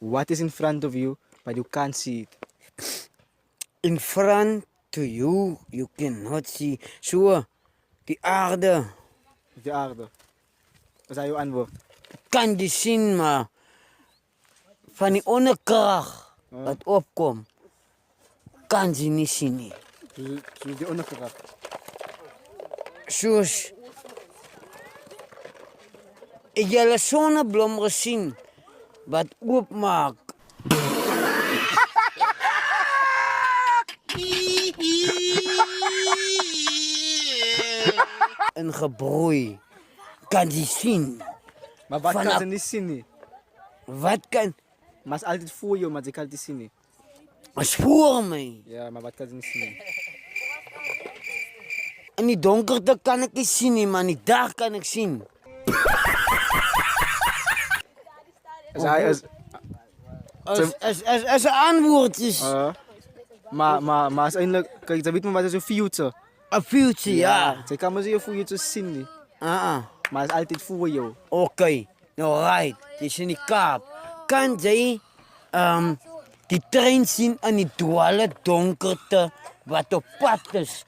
What is in front of you, but you can't see it? In front to you, you cannot see. So, die aarde De aarde. Dat is jouw antwoord. kan je zien, maar van die onderkracht wat opkomt, kan je niet zien. Nie. Dus die onderkracht. Soos, ek julle sonneblom gesien wat oopmaak. En gebroei, kan je zien. Maar wat kan Vanaf- ze niet zien? Nie? Wat kan, Maar het is altijd voor je, maar ze kan het niet zien. Nie. is voor mij. Ja, maar wat kan ze niet zien? Nie? In die donkerte kan ik niet zien, nie, maar in die dag kan ik zien. Dus hij is... Als een antwoord is, maar uiteindelijk, kijk, ze weet maar wat is een future. een future, ja. Ze kan maar zien hoe je het zien. Nie. Maar het is altijd voor jou. Oké, nou right, het is in die Kaap. Kan jy die trein zien in die dwalle donkerte wat op pad is